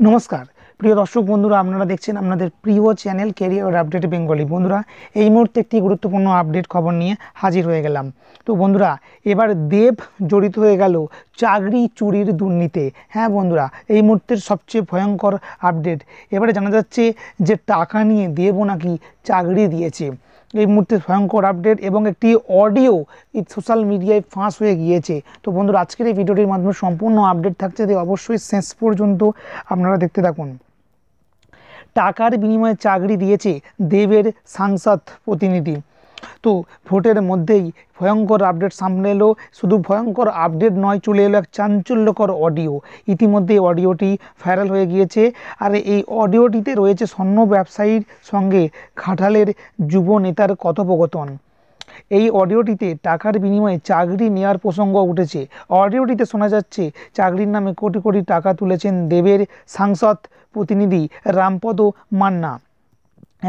নমস্কার প্রিয় দর্শক বন্ধুরা, আপনারা দেখছেন আপনাদের প্রিয় চ্যানেল ক্যারিয়ার আপডেট বেঙ্গলি। বন্ধুরা, এই মুহূর্তে একটি গুরুত্বপূর্ণ আপডেট খবর নিয়ে হাজির হয়ে গেলাম। তো বন্ধুরা, এবার দেব জড়িত হয়ে গেল চাকরি চুরির দুর্নীতিতে। হ্যাঁ বন্ধুরা, এই মুহূর্তের সবচেয়ে ভয়ঙ্কর আপডেট। এবারে জানা যাচ্ছে যে টাকা নিয়ে দেবও নাকি চাকরি দিয়েছে। এই মুহূর্তে ভয়ঙ্কর আপডেট এবং একটি অডিও সোশ্যাল মিডিয়ায় ফাঁস হয়ে গিয়েছে। তো বন্ধুরা, আজকের এই ভিডিওটির মাধ্যমে সম্পূর্ণ আপডেট থাকছে, তাই অবশ্যই শেষ পর্যন্ত আপনারা দেখতে থাকুন। টাকার বিনিময়ে চাকরি দিয়েছে দেবের সাংসদ প্রতিনিধি। তো ভোটের মধ্যেই ভয়ঙ্কর আপডেট সামনে এলো। শুধু ভয়ঙ্কর আপডেট নয়, চলে এলো এক চাঞ্চল্যকর অডিও। ইতিমধ্যে অডিওটি ভাইরাল হয়ে গিয়েছে। আর এই অডিওটিতে রয়েছে স্বর্ণ ব্যবসায়ীর সঙ্গে ঘাটালের যুব নেতার কথোপকথন। এই অডিওটিতে টাকার বিনিময়ে চাকরি নেওয়ার প্রসঙ্গ উঠেছে। অডিওটিতে শোনা যাচ্ছে চাকরির নামে কোটি কোটি টাকা তুলেছেন দেবের সাংসদ প্রতিনিধি রামপদ মান্না।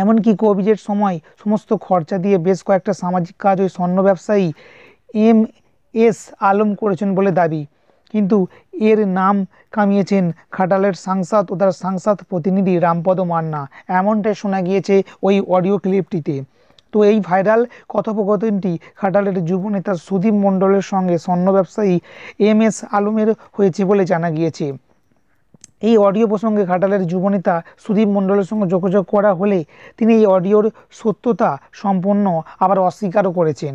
এমনকি কোভিডের সময় সমস্ত খরচা দিয়ে বেশ কয়েকটা সামাজিক কাজ ওই স্বর্ণ ব্যবসায়ী MS আলম করেছেন বলে দাবি। কিন্তু এর নাম কামিয়েছেন ঘাটালের সাংসদ ও তার সাংসদ প্রতিনিধি রামপদ মান্না, এমনটাই শোনা গিয়েছে ওই অডিও ক্লিপটিতে। তো এই ভাইরাল কথোপকথনটি ঘাটালের যুব নেতা সুদীপ মণ্ডলের সঙ্গে স্বর্ণ ব্যবসায়ী MS আলমের হয়েছে বলে জানা গিয়েছে। এই অডিও প্রসঙ্গে ঘাটালের যুবনেতা সুদীপ মণ্ডলের সঙ্গে যোগাযোগ করা হলে তিনি এই অডিওর সত্যতা সম্পন্ন আবার অস্বীকারও করেছেন।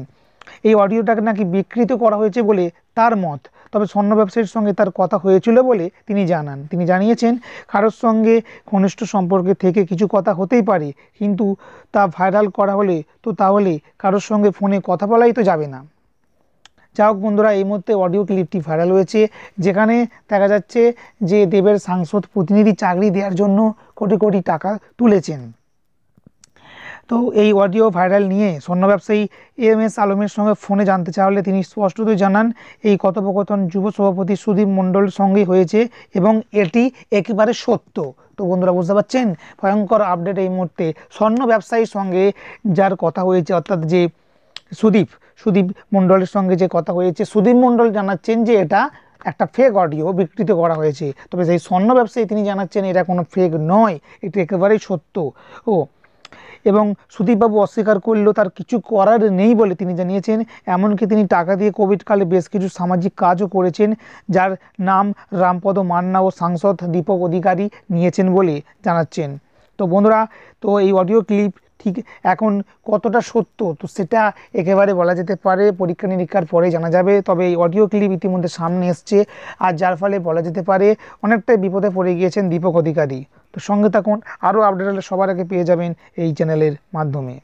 এই অডিওটাকে নাকি বিকৃত করা হয়েছে বলে তার মত। তবে স্বর্ণ ব্যবসায়ীর সঙ্গে তার কথা হয়েছিল বলে তিনি জানিয়েছেন কারোর সঙ্গে ঘনিষ্ঠ সম্পর্কে থেকে কিছু কথা হতেই পারে, কিন্তু তা ভাইরাল করা হলে তো তাহলে কারোর সঙ্গে ফোনে কথা বলাই তো যাবে না। যা হোক বন্ধুরা, এই মুহূর্তে অডিও ক্লিপটি ভাইরাল হয়েছে, যেখানে দেখা যাচ্ছে যে দেবের সাংসদ প্রতিনিধি চাকরি দেওয়ার জন্য কোটি কোটি টাকা তুলেছেন। তো এই অডিও ভাইরাল নিয়ে স্বর্ণ ব্যবসায়ী MS আলমের সঙ্গে ফোনে জানতে চাইলে তিনি স্পষ্টতই জানান এই কথোপকথন যুব সভাপতি সুদীপ মণ্ডলের সঙ্গেই হয়েছে এবং এটি একেবারে সত্য। তো বন্ধুরা, বুঝতে পারছেন ভয়ঙ্কর আপডেট এই মুহূর্তে। স্বর্ণ ব্যবসায়ীর সঙ্গে যার কথা হয়েছে, অর্থাৎ যে সুদীপ মণ্ডলের সঙ্গে যে কথা হয়েছে, সুদীপ মণ্ডল জানাচ্ছেন যে এটা একটা ফেক অডিও বিকৃত করা হয়েছে। তবে সেই স্বর্ণ ব্যবসায়ী তিনি জানাচ্ছেন এটা কোনো ফেক নয়, এটি একেবারেই সত্য। এবং সুদীপবাবু অস্বীকার করলেও তার কিছু করার নেই বলে তিনি জানিয়েছেন। এমনকি তিনি টাকা দিয়ে কোভিডকালে বেশ কিছু সামাজিক কাজও করেছেন, যার নাম রামপদ মান্না ও সাংসদ দীপক অধিকারী নিয়েছেন বলে জানাচ্ছেন। তো বন্ধুরা, তো এই অডিও ক্লিপ ঠিক এখন কতটা সত্য, তো সেটা একেবারে বলা যেতে পারে পরীক্ষা নিরীক্ষার পরে জানা যাবে। তবে এই অডিও ক্লিপ ইতিমধ্যে সামনে এসছে, আর যার ফলে বলা যেতে পারে অনেকটাই বিপদে পড়ে গিয়েছেন দীপক অধিকারী। তো সঙ্গে থাকুন, আরও আপডেট হলে সবার আগে পেয়ে যাবেন এই চ্যানেলের মাধ্যমে।